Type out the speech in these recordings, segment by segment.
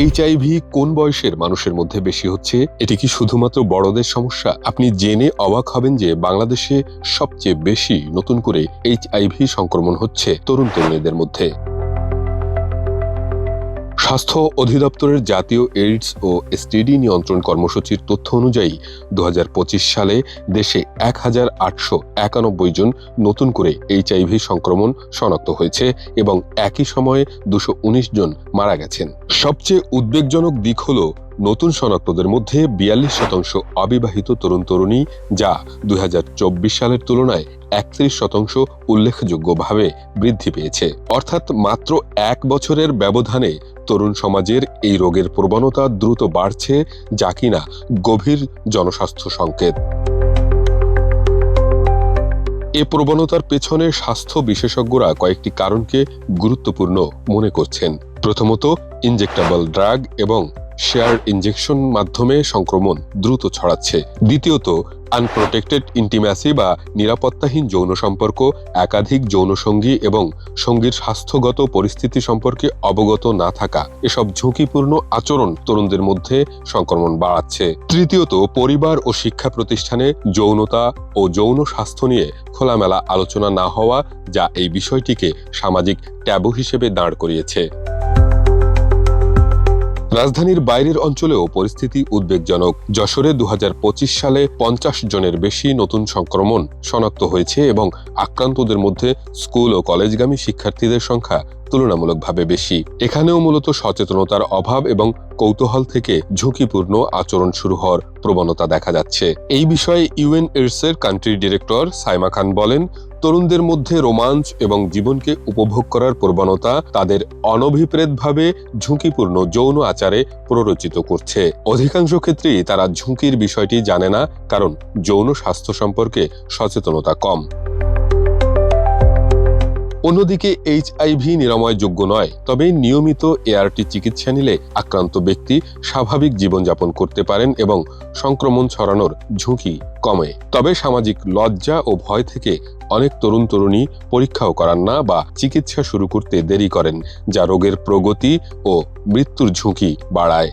HIV কোন বয়সের মানুষের মধ্যে বেশি হচ্ছে? এটি কি শুধুমাত্র বড়দের সমস্যা? আপনি জেনে অবাক হবেন যে বাংলাদেশে সবচেয়ে বেশি নতুন করে এইচআইভি সংক্রমণ হচ্ছে তরুণ তরুণীদের মধ্যে। স্বাস্থ্য অধিদপ্তরের জাতীয় এইডস ও এসটিডি নিয়ন্ত্রণ কর্মসূচির তথ্য অনুযায়ী ২০২৫ সালে দেশে ১,৮৯১ জন নতুন করে এইচআইভি সংক্রমণ শনাক্ত হয়েছে এবং একই সময়ে ২১৯ জন মারা গেছেন। সবচেয়ে উদ্বেগজনক দিক হল নতুন শনাক্তদের মধ্যে ৪২% অবিবাহিত তরুণ তরুণী, যা ২০২৪ সালের তুলনায় ৩১% উল্লেখযোগ্যভাবে বৃদ্ধি পেয়েছে। অর্থাৎ মাত্র ১ বছরের ব্যবধানে তরুণ সমাজের এই রোগের প্রবণতা দ্রুত বাড়ছে, যা কিনা গভীর জনস্বাস্থ্য সংকেত। এ প্রবণতার পেছনে স্বাস্থ্য বিশেষজ্ঞরা কয়েকটি কারণকে গুরুত্বপূর্ণ মনে করছেন। প্রথমত, ইনজেক্টেবল ড্রাগ এবং শেয়ার ইনজেকশন মাধ্যমে সংক্রমণ দ্রুত ছড়াচ্ছে। দ্বিতীয়ত, আনপ্রোটেক্টেড ইন্টিম্যাসি বা নিরাপত্তাহীন যৌন সম্পর্ক, একাধিক যৌনসঙ্গী এবং সঙ্গীর স্বাস্থ্যগত পরিস্থিতি সম্পর্কে অবগত না থাকা, এসব ঝুঁকিপূর্ণ আচরণ তরুণদের মধ্যে সংক্রমণ বাড়াচ্ছে। তৃতীয়ত, পরিবার ও শিক্ষা প্রতিষ্ঠানে যৌনতা ও যৌন স্বাস্থ্য নিয়ে খোলামেলা আলোচনা না হওয়া, যা এই বিষয়টিকে সামাজিক ট্যাবু হিসেবে দাঁড় করিয়েছে। রাজধানীর বাইরের অঞ্চলেও পরিস্থিতি উদ্বেগজনক। যশোরে ২০২৫ সালে ৫০ জনের বেশি নতুন সংক্রমণ শনাক্ত হয়েছে এবং আক্রান্তদের মধ্যে স্কুল ও কলেজগামী শিক্ষার্থীদের সংখ্যা তুলনামূলকভাবে বেশি। এখানেও মূলত সচেতনতার অভাব এবং কৌতূহল থেকে ঝুঁকিপূর্ণ আচরণ শুরু হওয়ার প্রবণতা দেখা যাচ্ছে। এই বিষয়ে ইউএনএইডস এর কান্ট্রি ডিরেক্টর সাইমা খান বলেন, তরুণদের মধ্যে রোমাঞ্চ এবং জীবনকে উপভোগ করার প্রবণতা তাদের অনভিপ্রেতভাবে ঝুঁকিপূর্ণ যৌন আচারে প্ররোচিত করছে। অধিকাংশ ক্ষেত্রেই তারা ঝুঁকির বিষয়টি জানে না, কারণ যৌন স্বাস্থ্য সম্পর্কে সচেতনতা কম। অন্যদিকে এইচআইভি নিরাময়যোগ্য নয়, তবে নিয়মিত এআরটি চিকিৎসা নিলে আক্রান্ত ব্যক্তি স্বাভাবিক জীবনযাপন করতে পারেন এবং সংক্রমণ ছড়ানোর ঝুঁকি কমে। তবে সামাজিক লজ্জা ও ভয় থেকে অনেক তরুণ তরুণী পরীক্ষাও করান না বা চিকিৎসা শুরু করতে দেরি করেন, যা রোগের প্রগতি ও মৃত্যুর ঝুঁকি বাড়ায়।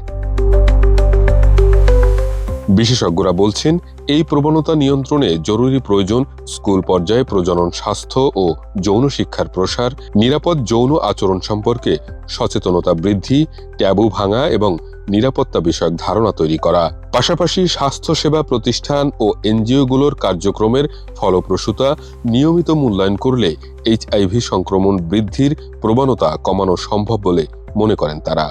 বিশেষজ্ঞরা বলছেন, এই প্রবণতা নিয়ন্ত্রণে জরুরি প্রয়োজন স্কুল পর্যায়ে প্রজনন স্বাস্থ্য ও যৌন শিক্ষার প্রসার, নিরাপদ যৌন আচরণ সম্পর্কে সচেতনতা বৃদ্ধি, ট্যাবু ভাঙা এবং নিরাপত্তা বিষয়ক ধারণা তৈরি করা। পাশাপাশি স্বাস্থ্যসেবা প্রতিষ্ঠান ও এনজিওগুলোর কার্যক্রমের ফলপ্রসূতা নিয়মিত মূল্যায়ন করলে এইচআইভি সংক্রমণ বৃদ্ধির প্রবণতা কমানো সম্ভব বলে মনে করেন তারা।